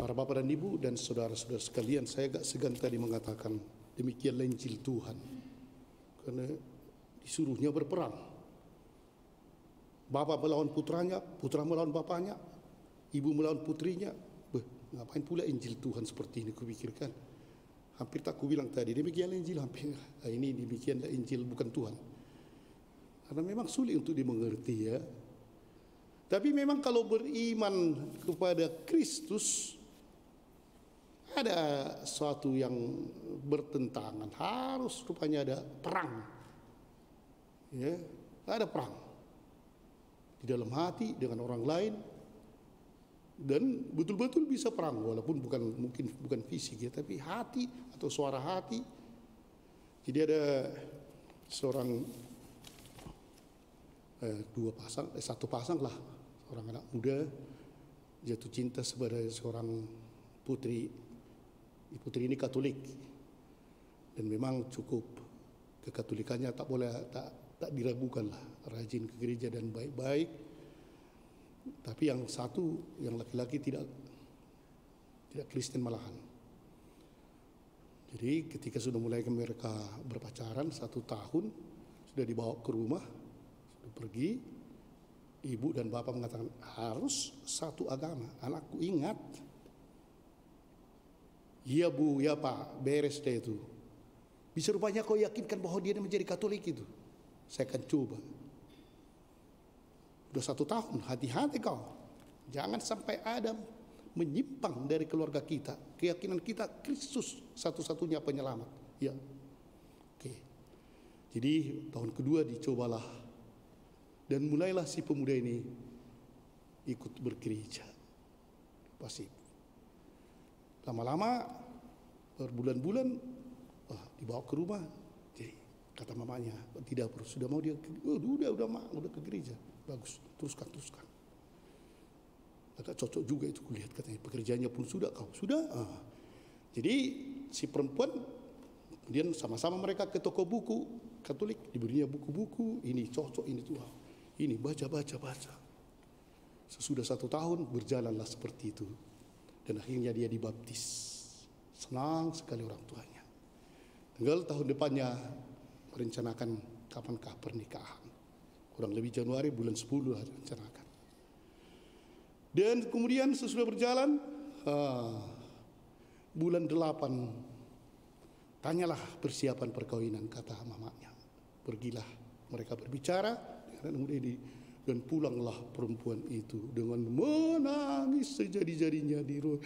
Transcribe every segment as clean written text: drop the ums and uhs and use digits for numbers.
Para bapak dan ibu dan saudara-saudara sekalian, saya agak segan tadi mengatakan demikianlah Injil Tuhan, karena disuruhnya berperang. Bapak melawan putranya, putra melawan bapaknya, ibu melawan putrinya. Ngapain pula Injil Tuhan seperti ini, kupikirkan. Hampir tak kubilang tadi demikianlah Injil, hampir ini demikianlah Injil bukan Tuhan. Karena memang sulit untuk dimengerti ya. Tapi memang kalau beriman kepada Kristus, ada sesuatu yang bertentangan. Harus rupanya ada perang. Ya, ada perang di dalam hati dengan orang lain, dan betul-betul bisa perang walaupun bukan fisik ya, tapi hati atau suara hati. Jadi ada seorang satu pasang lah, seorang anak muda jatuh cinta sebagai seorang putri. Putri ini Katolik, dan memang cukup kekatolikannya tak diragukan lah, rajin ke gereja dan baik-baik. Tapi yang satu, yang laki-laki tidak Kristen malahan. Jadi ketika sudah mulai mereka berpacaran 1 tahun, sudah dibawa ke rumah, sudah pergi, ibu dan bapak mengatakan harus satu agama. Anakku ingat. Iya bu, ya pak, beres deh itu. Bisa rupanya kau yakinkan bahwa dia menjadi Katolik itu. Saya akan coba. Udah 1 tahun, hati-hati kau. Jangan sampai ada menyimpang dari keluarga kita. Keyakinan kita Kristus satu-satunya penyelamat. Ya. Oke. Jadi tahun kedua dicobalah. Dan mulailah si pemuda ini ikut bergereja. Pasif. Lama-lama berbulan-bulan dibawa ke rumah. Jadi kata mamanya di dapur, sudah mau dia udah ke gereja. Bagus, teruskan. Agak cocok juga itu kulihat, katanya pekerjaannya pun sudah. Jadi si perempuan kemudian sama-sama mereka ke toko buku Katolik, diberinya buku-buku, ini cocok, ini tuh, ini baca. Sesudah 1 tahun berjalanlah seperti itu. Dan akhirnya dia dibaptis. Senang sekali orang tuanya. Tinggal tahun depannya merencanakan kapankah pernikahan. Kurang lebih Januari bulan 10 lah rencanakan. Dan kemudian sesudah berjalan bulan 8 tanyalah persiapan perkawinan, kata mamanya. Pergilah mereka berbicara dengan muda ini. Dan pulanglah perempuan itu dengan menangis sejadi-jadinya di rumah.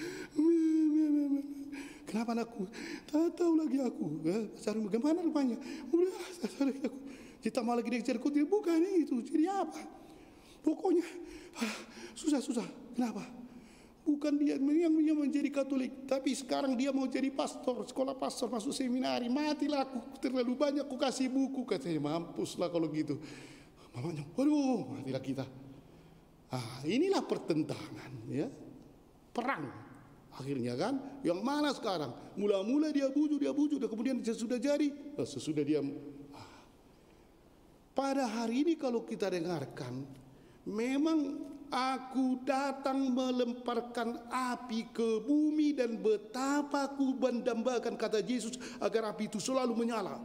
Kenapa anakku? Tak tahu lagi aku. Cari bagaimana rupanya? Udah, tak tahu lagi aku. Ditambah lagi dia cari dia bukan itu. Jadi apa? Pokoknya susah. Kenapa? Bukan dia yang menjadi Katolik, tapi sekarang dia mau jadi pastor, sekolah pastor, masuk seminari. Matilah aku, terlalu banyak aku kasih buku, katanya. Mampuslah kalau gitu. Mamanya, waduh, matilah kita. Inilah pertentangan, ya, perang. Akhirnya kan, yang mana sekarang? Mula-mula dia bujuk, dan kemudian sesudah jadi, sesudah dia. Pada hari ini kalau kita dengarkan, memang aku datang melemparkan api ke bumi dan betapa aku mendambakan, kata Yesus, agar api itu selalu menyala.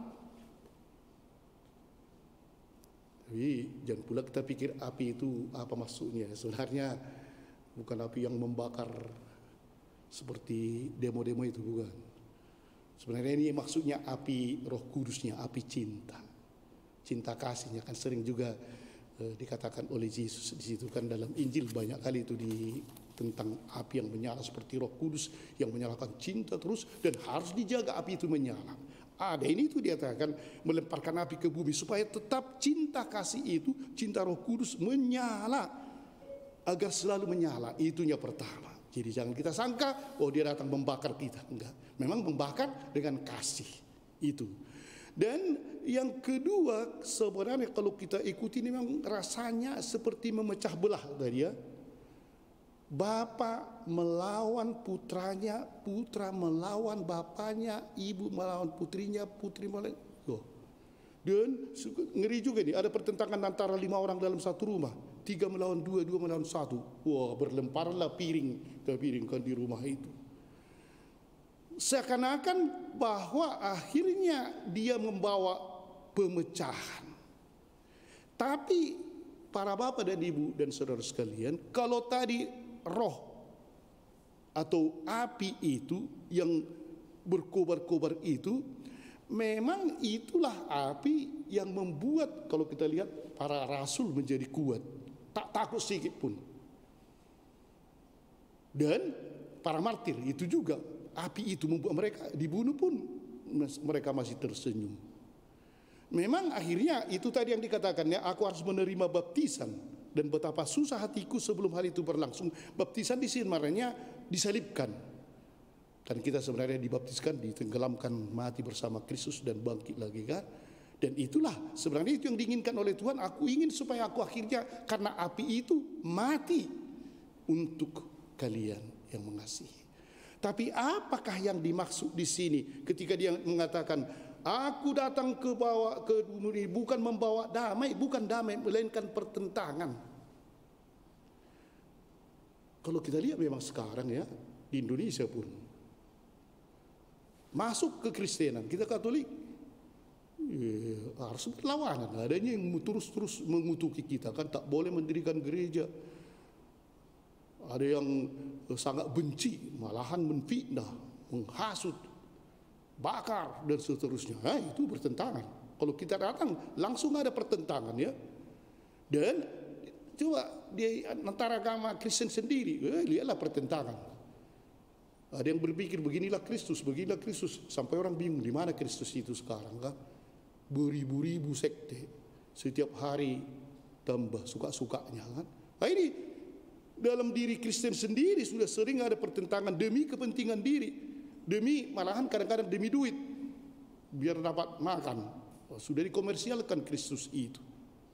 Tapi jangan pula kita pikir api itu apa maksudnya. Sebenarnya bukan api yang membakar seperti demo-demo itu, bukan. Sebenarnya ini maksudnya api Roh Kudusnya, api cinta. Cinta kasihnya kan sering juga dikatakan oleh Yesus di situ kan, dalam Injil banyak kali itu tentang api yang menyala seperti Roh Kudus yang menyalakan cinta terus, dan harus dijaga api itu menyala. Ada ini itu dia katakan melemparkan api ke bumi supaya tetap cinta kasih itu, cinta Roh Kudus menyala, agar selalu menyala. Itunya pertama. Jadi jangan kita sangka dia datang membakar kita. Enggak. Memang membakar dengan kasih itu. Dan yang kedua, sebenarnya kalau kita ikuti memang rasanya seperti memecah belah dari dia. Bapak melawan putranya, putra melawan bapaknya, ibu melawan putrinya, putri melawan. Dan ngeri juga nih, ada pertentangan antara 5 orang dalam satu rumah. 3 melawan 2, 2 melawan 1. Wah, berlemparlah piring ke piring kan di rumah itu. Seakan-akan bahwa akhirnya dia membawa pemecahan. Tapi para bapak dan ibu dan saudara sekalian, kalau tadi roh atau api itu yang berkobar-kobar itu, memang itulah api yang membuat, kalau kita lihat, para rasul menjadi kuat, tak takut sedikit pun. Dan para martir itu juga, api itu membuat mereka dibunuh pun mereka masih tersenyum. Memang akhirnya itu tadi yang dikatakannya, aku harus menerima baptisan, dan betapa susah hatiku sebelum hal itu berlangsung. Baptisan di sini maknanya disalibkan. Kan kita sebenarnya dibaptiskan, ditenggelamkan, mati bersama Kristus dan bangkit lagi kan. Dan itulah sebenarnya itu yang diinginkan oleh Tuhan. Aku ingin supaya aku akhirnya karena api itu mati untuk kalian yang mengasihi. Tapi apakah yang dimaksud di sini ketika dia mengatakan, aku datang ke dunia bukan membawa damai, bukan damai, melainkan pertentangan. Kalau kita lihat memang sekarang ya, di Indonesia pun, masuk ke Kristenan, kita Katolik, harus berlawanan. Adanya yang terus mengutuki kita, kan tak boleh mendirikan gereja. Ada yang sangat benci, malahan menfitnah, menghasut, bakar dan seterusnya. Itu bertentangan. Kalau kita datang langsung ada pertentangan ya. Dan coba di antara agama Kristen sendiri, lihatlah pertentangan. Ada yang berpikir beginilah Kristus, sampai orang bingung di mana Kristus itu sekarang kan? Beribu-ribu sekte, setiap hari tambah suka-sukanya kan. Nah ini dalam diri Kristen sendiri sudah sering ada pertentangan demi kepentingan diri, demi malahan kadang-kadang demi duit biar dapat makan. Sudah dikomersialkan Kristus itu.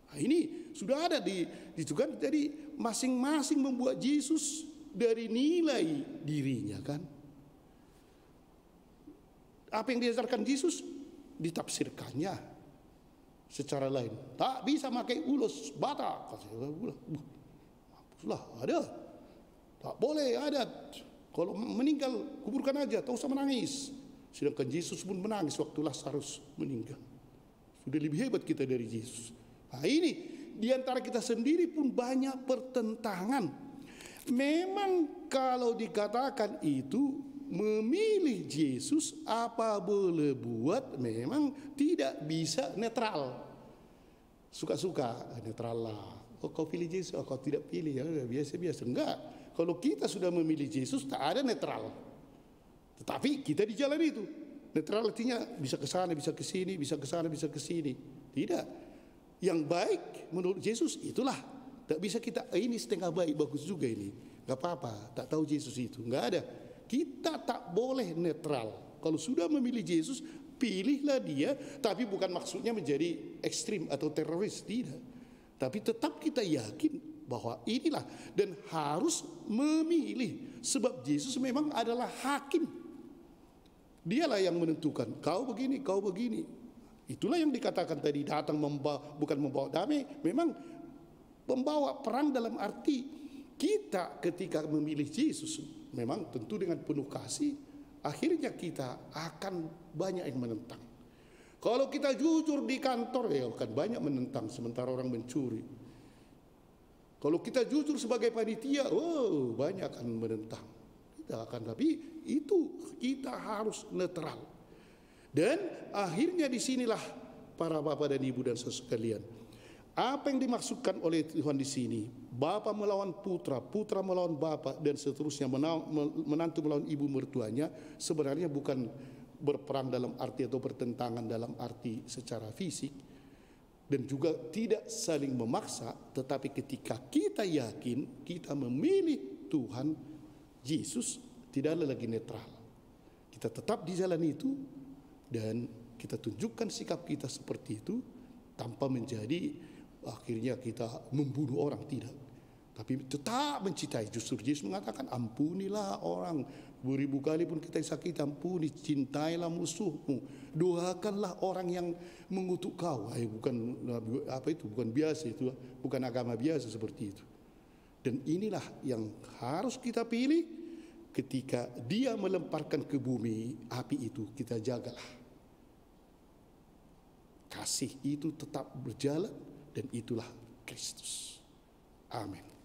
Nah, ini sudah ada di itu kan. Jadi masing-masing membuat Yesus dari nilai dirinya kan. Apa yang diajarkan Yesus ditafsirkannya secara lain. Tak bisa pakai ulos bata, hapuslah, ada. Tak boleh ada. Kalau meninggal kuburkan aja, tak usah menangis. Sedangkan Yesus pun menangis waktu Lazarus meninggal. Sudah lebih hebat kita dari Yesus. Nah ini di antara kita sendiri pun banyak pertentangan. Memang kalau dikatakan itu memilih Yesus apa boleh buat, memang tidak bisa netral. Suka-suka netral lah. Oh kau pilih Yesus, oh kau tidak pilih, ya biasa-biasa. Enggak. Kalau kita sudah memilih Yesus tak ada netral. Tetapi kita di jalan itu. Netral artinya bisa ke sana, bisa ke sini, bisa ke sana, bisa ke sini. Tidak. Yang baik menurut Yesus itulah. Tak bisa kita ini setengah baik, bagus juga ini. Enggak apa-apa, tak tahu Yesus itu. Enggak ada. Kita tak boleh netral. Kalau sudah memilih Yesus, pilihlah dia, tapi bukan maksudnya menjadi ekstrim atau teroris, tidak. Tapi tetap kita yakin bahwa inilah dan harus memilih, sebab Yesus memang adalah hakim. Dialah yang menentukan, kau begini, kau begini. Itulah yang dikatakan tadi, datang bukan membawa damai, memang membawa perang dalam arti kita ketika memilih Yesus, memang tentu dengan penuh kasih, akhirnya kita akan banyak yang menentang. Kalau kita jujur di kantor, ya akan banyak menentang, sementara orang mencuri. Kalau kita jujur sebagai panitia, banyak akan menentang. Kita akan, tapi itu kita harus netral. Dan akhirnya disinilah para bapak dan ibu dan saudara sekalian, apa yang dimaksudkan oleh Tuhan di sini, bapa melawan putra, putra melawan bapa dan seterusnya, menantu melawan ibu mertuanya, sebenarnya bukan berperang dalam arti atau bertentangan dalam arti secara fisik, dan juga tidak saling memaksa. Tetapi ketika kita yakin kita memilih Tuhan Yesus, tidak ada lagi netral. Kita tetap di jalan itu dan kita tunjukkan sikap kita seperti itu, tanpa menjadi akhirnya kita membunuh orang, tidak. tapi tetap mencintai. Justru Yesus mengatakan, ampunilah orang, beribu kali pun kita sakit, ampuni, cintailah musuhmu, doakanlah orang yang mengutuk kau. Bukan apa itu, bukan biasa itu, bukan agama biasa seperti itu. Dan inilah yang harus kita pilih ketika dia melemparkan ke bumi api itu, kita jagalah. Kasih itu tetap berjalan, dan itulah Kristus. Amin.